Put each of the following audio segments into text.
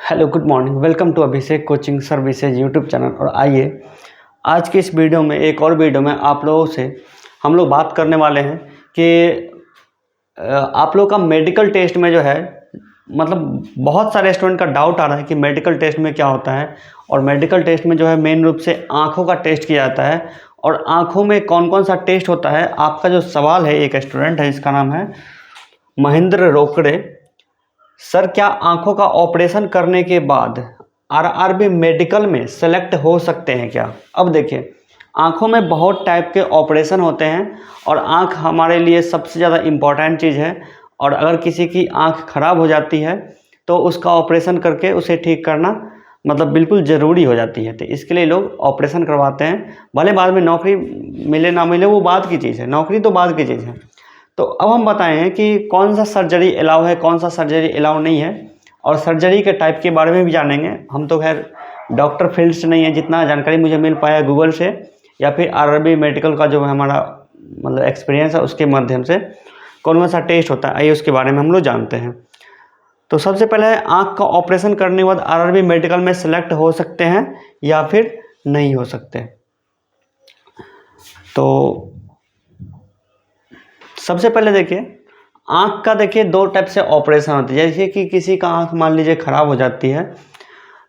Hello good morning, welcome to Abhishek coaching services YouTube channel. और आइए आज की इस वीडियो में एक और वीडियो में आप लोगों से हम लोग बात करने वाले हैं कि आप लोग का मेडिकल टेस्ट में जो है मतलब बहुत सारे स्टूडेंट का डाउट आ रहा है कि मेडिकल टेस्ट में क्या होता है। और मेडिकल टेस्ट में जो है मेन रूप से आँखों का टेस्ट किया जाता है। और आँखों में कौन कौन सा टेस्ट होता है, आपका जो सवाल है, एक स्टूडेंट है जिसका नाम है महेंद्र रोकड़े। सर, क्या आंखों का ऑपरेशन करने के बाद आरआरबी मेडिकल में सेलेक्ट हो सकते हैं क्या? अब देखिए, आंखों में बहुत टाइप के ऑपरेशन होते हैं और आंख हमारे लिए सबसे ज़्यादा इम्पॉर्टेंट चीज़ है। और अगर किसी की आंख खराब हो जाती है तो उसका ऑपरेशन करके उसे ठीक करना मतलब बिल्कुल ज़रूरी हो जाती है। तो इसके लिए लोग ऑपरेशन करवाते हैं। भले बाद में नौकरी मिले ना मिले वो बात की चीज़ है, नौकरी तो बाद की चीज़ है। तो अब हम बताएं कि कौन सा सर्जरी अलाउ है, कौन सा सर्जरी अलाउ नहीं है, और सर्जरी के टाइप के बारे में भी जानेंगे। हम तो खैर डॉक्टर फील्ड से नहीं है, जितना जानकारी मुझे मिल पाया गूगल से या फिर आरआरबी मेडिकल का जो हमारा मतलब एक्सपीरियंस है उसके माध्यम से कौन कौन सा टेस्ट होता है, आइए उसके बारे में हम लोग जानते हैं। तो सबसे पहले आँख का ऑपरेशन करने के बाद आरआरबी मेडिकल में सेलेक्ट हो सकते हैं या फिर नहीं हो सकते। तो सबसे पहले देखिए, आँख का देखिए दो टाइप से ऑपरेशन होती है। जैसे कि किसी का आँख मान लीजिए ख़राब हो जाती है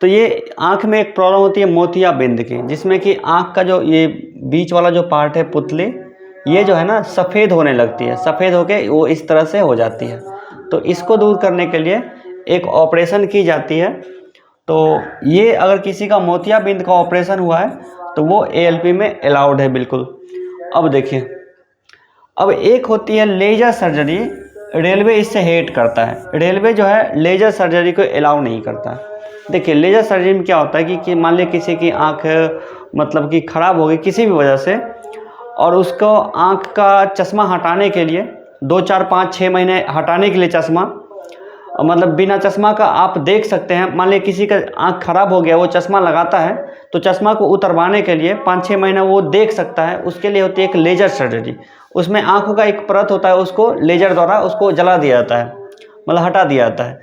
तो ये आँख में एक प्रॉब्लम होती है मोतियाबिंद की, जिसमें कि आँख का जो ये बीच वाला जो पार्ट है पुतली, ये जो है ना सफ़ेद होने लगती है, सफ़ेद होके वो इस तरह से हो जाती है। तो इसको दूर करने के लिए एक ऑपरेशन की जाती है। तो ये अगर किसी का मोतियाबिंद का ऑपरेशन हुआ है तो वो एएलपी में अलाउड है बिल्कुल। अब देखिए, अब एक होती है लेजर सर्जरी, रेलवे इससे हेट करता है। रेलवे जो है लेजर सर्जरी को अलाउ नहीं करता है। देखिए, लेजर सर्जरी में क्या होता है कि मान लीजिए किसी की आंख मतलब कि ख़राब हो गई किसी भी वजह से, और उसको आंख का चश्मा हटाने के लिए 2 4 5 6 महीने हटाने के लिए चश्मा, मतलब बिना चश्मा का आप देख सकते हैं। मान लीजिए किसी का आंख खराब हो गया, वो चश्मा लगाता है तो चश्मा को उतरवाने के लिए 5 6 महीना वो देख सकता है, उसके लिए होती है एक लेजर सर्जरी। उसमें आंखों का एक परत होता है, उसको लेजर द्वारा उसको जला दिया जाता है, मतलब हटा दिया जाता है।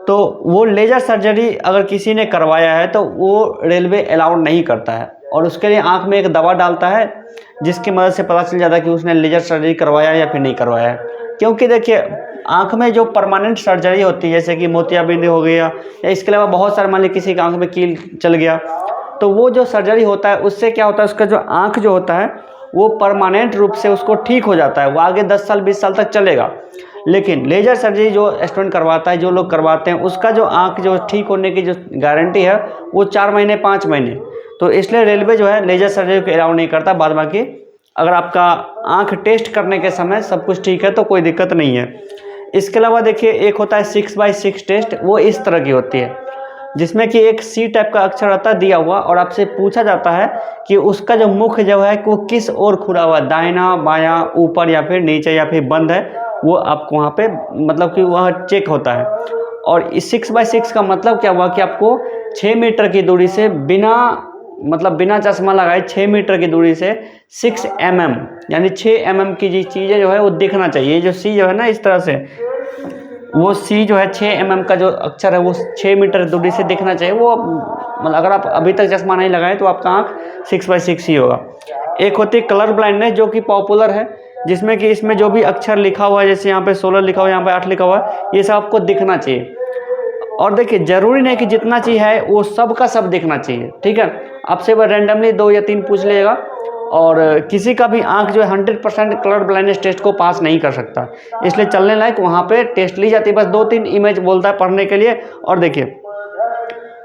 तो वो लेजर सर्जरी अगर किसी ने करवाया है तो वो रेलवे अलाउड नहीं करता है, और उसके लिए आंख में एक दवा डालता है जिसकी मदद से पता चल जाता है कि उसने लेजर सर्जरी करवाया या फिर नहीं करवाया है। क्योंकि देखिए, आंख में जो परमानेंट सर्जरी होती है जैसे कि मोतियाबिंद हो गया या इसके अलावा बहुत सारे, मान लीजिए किसी की आंख में कील चल गया, तो वो जो सर्जरी होता है उससे क्या होता है, उसका जो आंख जो होता है वो परमानेंट रूप से उसको ठीक हो जाता है, वो आगे 10 साल 20 साल तक चलेगा। लेकिन लेजर सर्जरी जो स्टूडेंट करवाता है, जो लोग करवाते हैं, उसका जो आंख जो ठीक होने की जो गारंटी है वो 4 महीने 5 महीने। तो इसलिए रेलवे जो है लेजर सर्जरी को अलाउ नहीं करता। बाद बाकी अगर आपका आंख टेस्ट करने के समय सब कुछ ठीक है तो कोई दिक्कत नहीं है। इसके अलावा देखिए, एक होता है 6x6 टेस्ट, वो इस तरह की होती है जिसमें कि एक सी टाइप का अक्षर आता है दिया हुआ, और आपसे पूछा जाता है कि उसका जो मुख जो है वो किस ओर खुला हुआ है, दाहिना बायां ऊपर या फिर नीचे या फिर बंद है, वो आपको वहाँ पे मतलब कि वह चेक होता है। और इस 6x6 का मतलब क्या हुआ कि आपको 6 मीटर की दूरी से बिना चश्मा लगाए 6 मीटर की दूरी से 6 mm यानी 6 mm की जी चीज़ें जो है वो दिखना चाहिए। जो सी जो है ना इस तरह से, वो सी जो है 6 mm का जो अक्षर है वो 6 मीटर दूरी से दिखना चाहिए। वो मतलब अगर आप अभी तक चश्मा नहीं लगाए तो आपका आँख 6x6 ही होगा। एक होती है कलर ब्लाइंडनेस जो कि पॉपुलर है, जिसमें कि इसमें जो भी अक्षर लिखा हुआ है, जैसे यहाँ पे 16 लिखा हुआ है, यहाँ पे 8 लिखा हुआ है, ये सब आपको दिखना चाहिए। और देखिए, ज़रूरी नहीं कि जितना चीज़ है वो सब का सब दिखना चाहिए, ठीक है। आपसे वह रैंडमली 2 या 3 पूछ लेगा, और किसी का भी आंख जो है 100% कलर ब्लाइंडनेस टेस्ट को पास नहीं कर सकता। इसलिए चलने लायक वहाँ पे टेस्ट ली जाती है, बस 2 3 इमेज बोलता है पढ़ने के लिए। और देखिए,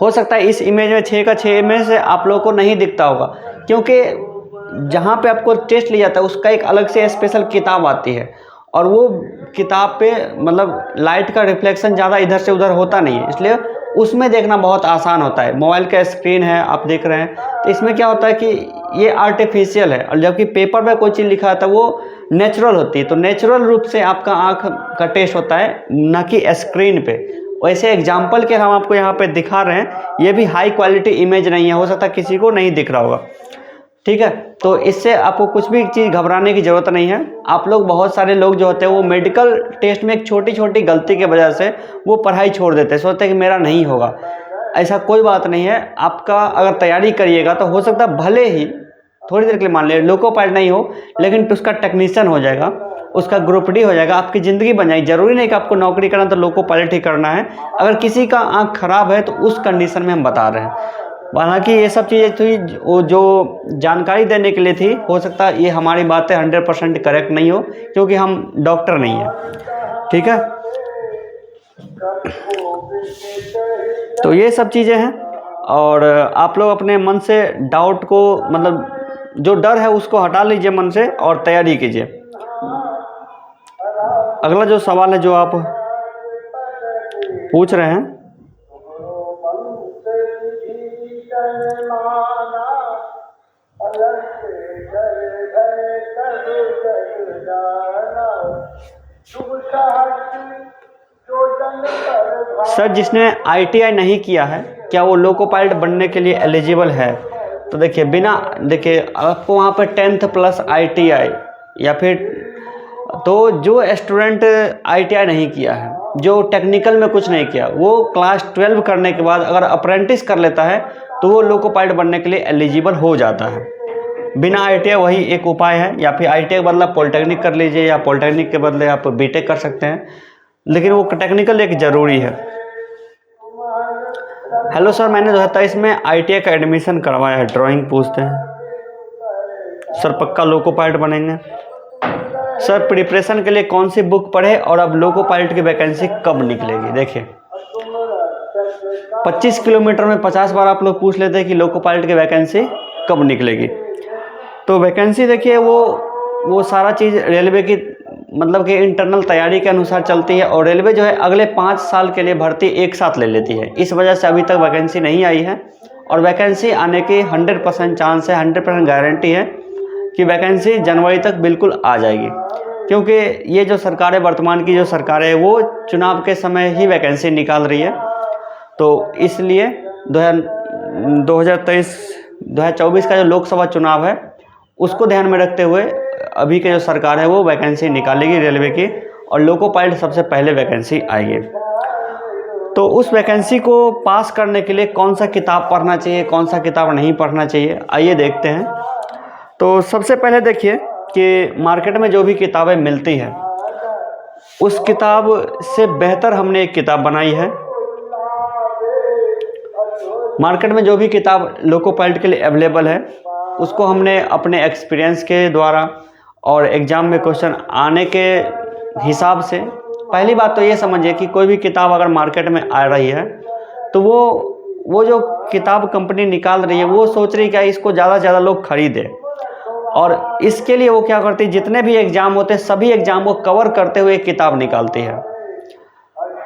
हो सकता है इस इमेज में 6 का 6 इमेज से आप लोगों को नहीं दिखता होगा, क्योंकि जहाँ पे आपको टेस्ट लिया जाता है उसका एक अलग से स्पेशल किताब आती है, और वो किताब पे मतलब लाइट का रिफ्लेक्शन ज़्यादा इधर से उधर होता नहीं है, इसलिए उसमें देखना बहुत आसान होता है। मोबाइल का स्क्रीन है आप देख रहे हैं, तो इसमें क्या होता है कि ये आर्टिफिशियल है, और जबकि पेपर पे कोई चीज़ लिखा आता है वो नेचुरल होती है। तो नेचुरल रूप से आपका आँख का टेस्ट होता है, ना कि स्क्रीन पे। वैसे एग्जाम्पल के हम आपको यहाँ पे दिखा रहे हैं, ये भी हाई क्वालिटी इमेज नहीं है, हो सकता है किसी को नहीं दिख रहा होगा, ठीक है। तो इससे आपको कुछ भी चीज़ घबराने की ज़रूरत नहीं है। आप लोग, बहुत सारे लोग जो होते हैं वो मेडिकल टेस्ट में एक छोटी छोटी गलती के वजह से वो पढ़ाई छोड़ देते हैं, सोचते हैं कि मेरा नहीं होगा। ऐसा कोई बात नहीं है। आपका अगर तैयारी करिएगा तो हो सकता है भले ही थोड़ी देर के लिए मान लिया लोको पायलट नहीं हो, लेकिन उसका टेक्नीशियन हो जाएगा, उसका ग्रुप डी हो जाएगा, आपकी ज़िंदगी बन जाएगी। ज़रूरी नहीं कि आपको नौकरी करना तो लोको पायलट ही करना है। अगर किसी का आँख खराब है तो उस कंडीशन में हम बता रहे हैं। हालांकि ये सब चीज़ें थी जो जानकारी देने के लिए थी। हो सकता है ये हमारी बातें 100% करेक्ट नहीं हो, क्योंकि हम डॉक्टर नहीं हैं, ठीक है। तो ये सब चीज़ें हैं, और आप लोग अपने मन से डाउट को, मतलब जो डर है उसको हटा लीजिए मन से और तैयारी कीजिए। अगला जो सवाल है जो आप पूछ रहे हैं, सर जिसने ITI नहीं किया है क्या वो लोको पायलट बनने के लिए एलिजिबल है? तो देखिए देखिए आपको वहाँ पर 10th प्लस ITI या फिर, तो जो स्टूडेंट ITI नहीं किया है, जो टेक्निकल में कुछ नहीं किया, वो क्लास 12 करने के बाद अगर अप्रेंटिस कर लेता है तो वो लोको पायलट बनने के लिए एलिजिबल हो जाता है। बिना ITI वही एक उपाय है, या फिर ITI के बदले पॉलिटेक्निक कर लीजिए, या पॉलिटेक्निक के बदले आप BTech कर सकते हैं, लेकिन वो टेक्निकल एक ज़रूरी है। हेलो सर, मैंने 2023 में ITI का एडमिशन करवाया है, ड्राइंग पूछते हैं सर, पक्का लोको पायलट बनेंगे? सर प्रिपरेशन के लिए कौन सी बुक पढ़े और अब लोको पायलट की वैकेंसी कब निकलेगी? देखिए 25 किलोमीटर में 50 बार आप लोग पूछ लेते हैं कि लोको पायलट की वैकेंसी कब निकलेगी। तो वैकेंसी देखिए वो सारा चीज़ रेलवे की, मतलब कि इंटरनल तैयारी के अनुसार चलती है, और रेलवे जो है अगले 5 साल के लिए भर्ती एक साथ ले लेती है। इस वजह से अभी तक वैकेंसी नहीं आई है, और वैकेंसी आने की 100% चांस है, 100% गारंटी है कि वैकेंसी जनवरी तक बिल्कुल आ जाएगी। क्योंकि ये जो सरकारें, वर्तमान की जो सरकारें है, वो चुनाव के समय ही वैकेंसी निकाल रही है। तो इसलिए 2024 का जो लोकसभा चुनाव है उसको ध्यान में रखते हुए अभी के जो सरकार है वो वैकेंसी निकालेगी रेलवे की, और लोको पायलट सबसे पहले वैकेंसी आएगी। तो उस वैकेंसी को पास करने के लिए कौन सा किताब पढ़ना चाहिए, कौन सा किताब नहीं पढ़ना चाहिए, आइए देखते हैं। तो सबसे पहले देखिए कि मार्केट में जो भी किताबें मिलती हैं उस किताब से बेहतर हमने एक किताब बनाई है। मार्केट में जो भी किताब लोको पायलट के लिए अवेलेबल है उसको हमने अपने एक्सपीरियंस के द्वारा और एग्ज़ाम में क्वेश्चन आने के हिसाब से, पहली बात तो ये समझिए कि कोई भी किताब अगर मार्केट में आ रही है तो वो जो किताब कंपनी निकाल रही है वो सोच रही है कि इसको ज़्यादा से ज़्यादा लोग खरीदें, और इसके लिए वो क्या करती है, जितने भी एग्ज़ाम होते हैं सभी एग्ज़ाम को कवर करते हुए एक किताब निकालती है।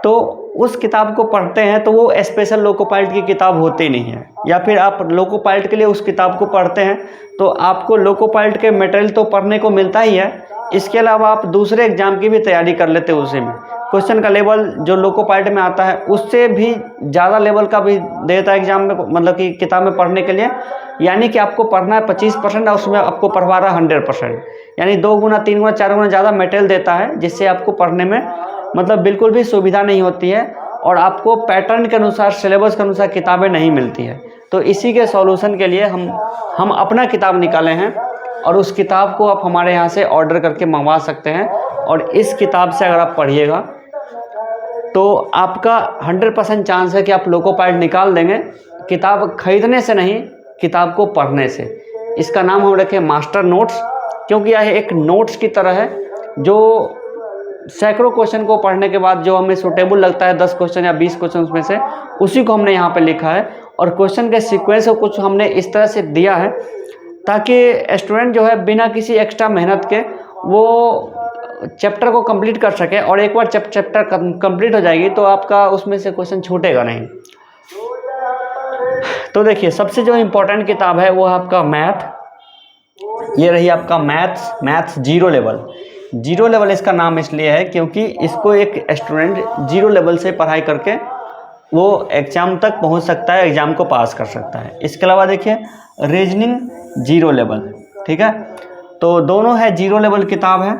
तो उस किताब को पढ़ते हैं तो वो स्पेशल लोको पायलट की किताब होती नहीं है, या फिर आप लोको पायलट के लिए उस किताब को पढ़ते हैं तो आपको लोको पायलट के मटेरियल तो पढ़ने को मिलता ही है, इसके अलावा आप दूसरे एग्जाम की भी तैयारी कर लेते हैं। उसी में क्वेश्चन का लेवल जो लोको पायलट में आता है उससे भी ज़्यादा लेवल का भी देता है एग्जाम में, मतलब कि किताब में पढ़ने के लिए। यानी कि आपको पढ़ना है 25% और उसमें आपको पढ़वा रहा है 100%, यानी 2 गुना 3 गुना 4 गुना ज़्यादा मटेरियल देता है, जिससे आपको पढ़ने में मतलब बिल्कुल भी सुविधा नहीं होती है, और आपको पैटर्न के अनुसार, सिलेबस के अनुसार किताबें नहीं मिलती है। तो इसी के सॉल्यूशन के लिए हम अपना किताब निकाले हैं, और उस किताब को आप हमारे यहाँ से ऑर्डर करके मंगवा सकते हैं। और इस किताब से अगर आप पढ़िएगा तो आपका 100% चांस है कि आप लोको पायलट निकाल देंगे, किताब खरीदने से नहीं, किताब को पढ़ने से। इसका नाम हम रखे मास्टर नोट्स, क्योंकि यह एक नोट्स की तरह है जो सैकड़ों क्वेश्चन को पढ़ने के बाद जो हमें सूटेबल लगता है, 10 क्वेश्चन या 20 क्वेश्चन में से, उसी को हमने यहाँ पे लिखा है। और क्वेश्चन के सीक्वेंस को कुछ हमने इस तरह से दिया है ताकि स्टूडेंट जो है बिना किसी एक्स्ट्रा मेहनत के वो चैप्टर को कंप्लीट कर सके, और एक बार चैप्टर कंप्लीट हो जाएगी तो आपका उसमें से क्वेश्चन छूटेगा नहीं। तो देखिए सबसे जो इम्पोर्टेंट किताब है वो आपका मैथ, ये रही आपका maths zero level. Zero level इसका नाम इसलिए है क्योंकि इसको एक स्टूडेंट जीरो लेवल से पढ़ाई करके वो एग्ज़ाम तक पहुंच सकता है, एग्ज़ाम को पास कर सकता है। इसके अलावा देखिए रीजनिंग 0 लेवल, ठीक है, तो दोनों है 0 लेवल किताब है।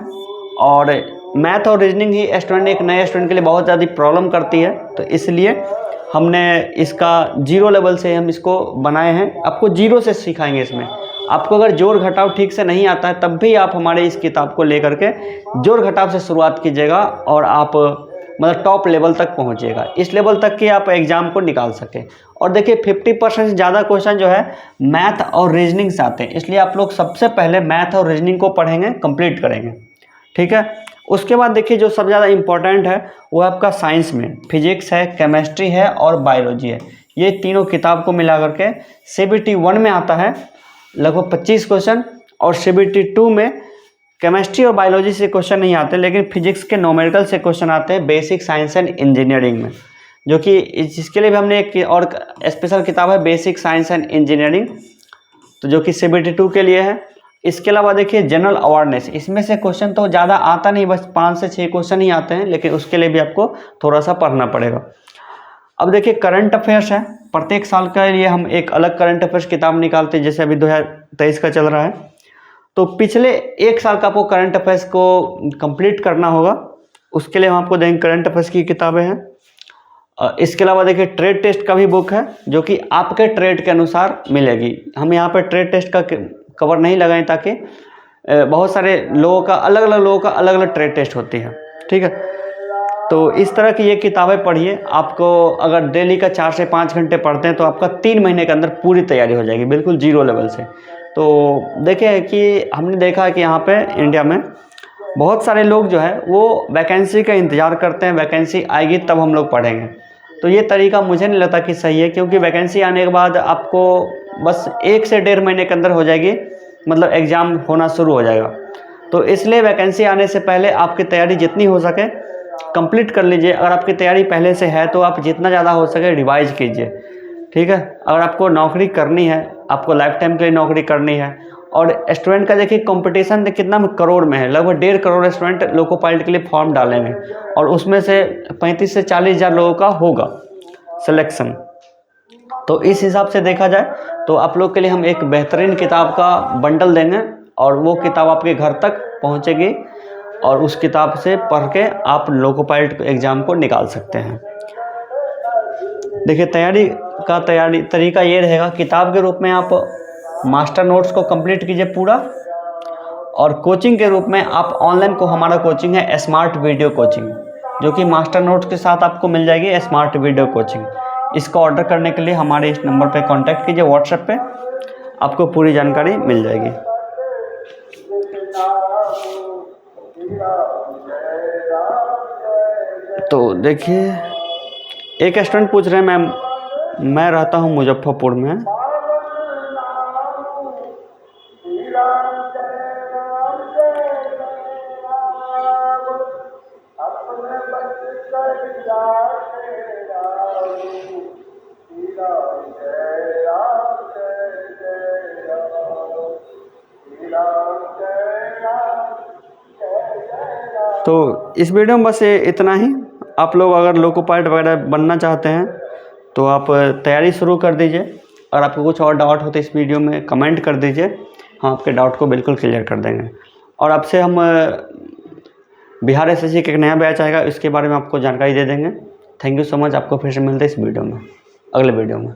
और मैथ और रीजनिंग ही स्टूडेंट, एक नए स्टूडेंट के लिए बहुत ज़्यादा प्रॉब्लम करती है, तो इसलिए हमने इसका 0 लेवल से हम इसको बनाए हैं। आपको 0 से सिखाएंगे इसमें। आपको अगर जोड़ घटाव ठीक से नहीं आता है तब भी आप हमारे इस किताब को लेकर के जोड़ घटाव से शुरुआत कीजिएगा और आप मतलब टॉप लेवल तक पहुंचिएगा, इस लेवल तक कि आप एग्ज़ाम को निकाल सकें। और देखिए 50% से ज़्यादा क्वेश्चन जो है मैथ और रीजनिंग से आते हैं, इसलिए आप लोग सबसे पहले मैथ और रीजनिंग को पढ़ेंगे, कंप्लीट करेंगे, ठीक है। उसके बाद देखिए जो सबसे ज़्यादा इम्पोर्टेंट है वो आपका साइंस में फिजिक्स है, केमिस्ट्री है और बायोलॉजी है। ये तीनों किताब को मिला करके CBT 1 में आता है लगभग 25 क्वेश्चन, और CBT 2 में केमिस्ट्री और बायोलॉजी से क्वेश्चन नहीं आते, लेकिन फिजिक्स के न्यूमेरिकल से क्वेश्चन आते हैं बेसिक साइंस एंड इंजीनियरिंग में, जो कि इसके लिए भी हमने एक और स्पेशल किताब है बेसिक साइंस एंड इंजीनियरिंग, तो जो कि CBT 2 के लिए है। इसके अलावा देखिए जनरल अवेयरनेस, इसमें से क्वेश्चन तो ज़्यादा आता नहीं, बस 5 से 6 क्वेश्चन ही आते हैं, लेकिन उसके लिए भी आपको थोड़ा सा पढ़ना पड़ेगा। अब देखिए करंट अफेयर्स है, प्रत्येक साल के लिए हम एक अलग करंट अफेयर्स किताब निकालते हैं, जैसे अभी 2023 का चल रहा है, तो पिछले एक साल का आपको करंट अफेयर्स को कंप्लीट करना होगा। उसके लिए हम आपको देंगे करंट अफेयर्स की किताबें हैं। इसके अलावा देखिए ट्रेड टेस्ट का भी बुक है, जो कि आपके ट्रेड के अनुसार मिलेगी। हम यहाँ पर ट्रेड टेस्ट का कवर नहीं लगाएं, ताकि बहुत सारे लोगों का अलग अलग ट्रेड टेस्ट होती है, ठीक है। तो इस तरह की ये किताबें पढ़िए। आपको अगर डेली का 4 से 5 घंटे पढ़ते हैं तो आपका 3 महीने के अंदर पूरी तैयारी हो जाएगी, बिल्कुल 0 लेवल से। तो देखिए कि हमने देखा कि यहाँ पे इंडिया में बहुत सारे लोग जो है वो वैकेंसी का इंतज़ार करते हैं, वैकेंसी आएगी तब हम लोग पढ़ेंगे। तो ये तरीका मुझे नहीं लगता कि सही है, क्योंकि वैकेंसी आने के बाद आपको बस 1 से 1.5 महीने के अंदर हो जाएगी, मतलब एग्ज़ाम होना शुरू हो जाएगा। तो इसलिए वैकेंसी आने से पहले आपकी तैयारी जितनी हो सके कंप्लीट कर लीजिए। अगर आपकी तैयारी पहले से है तो आप जितना ज़्यादा हो सके रिवाइज कीजिए, ठीक है। अगर आपको नौकरी करनी है, आपको लाइफ टाइम के लिए नौकरी करनी है, और स्टूडेंट का देखिए कंपटीशन कितना करोड़ में है, लगभग 1.5 करोड़ स्टूडेंट लोको पायलट के लिए फॉर्म डालेंगे, और उसमें से 35 से 40 हज़ार लोगों का होगा सिलेक्शन। तो इस हिसाब से देखा जाए तो आप लोग के लिए हम एक बेहतरीन किताब का बंडल देंगे, और वो किताब आपके घर तक पहुंचेगी, और उस किताब से पढ़ के आप लोको पायलट एग्ज़ाम को निकाल सकते हैं। देखिए तैयारी का तरीका ये रहेगा, किताब के रूप में आप मास्टर नोट्स को कंप्लीट कीजिए पूरा, और कोचिंग के रूप में आप ऑनलाइन को हमारा कोचिंग है स्मार्ट वीडियो कोचिंग, जो कि मास्टर नोट्स के साथ आपको मिल जाएगी स्मार्ट वीडियो कोचिंग। इसको ऑर्डर करने के लिए हमारे इस नंबर पे कांटेक्ट कीजिए, व्हाट्सएप पे आपको पूरी जानकारी मिल जाएगी। तो देखिए एक स्टूडेंट पूछ रहे हैं मैं रहता हूँ मुजफ्फरपुर में, तो इस वीडियो में बस इतना ही। आप लोग अगर लोको पायलट वगैरह बनना चाहते हैं तो आप तैयारी शुरू कर दीजिए। अगर आपको कुछ और डाउट हो तो इस वीडियो में कमेंट कर दीजिए, हम आपके डाउट को बिल्कुल क्लियर कर देंगे। और आपसे हम बिहार SSC का एक नया बैच आएगा, इसके बारे में आपको जानकारी दे देंगे। Thank you so much. आपको फिर से मिलते हैं इस वीडियो में, अगले वीडियो में।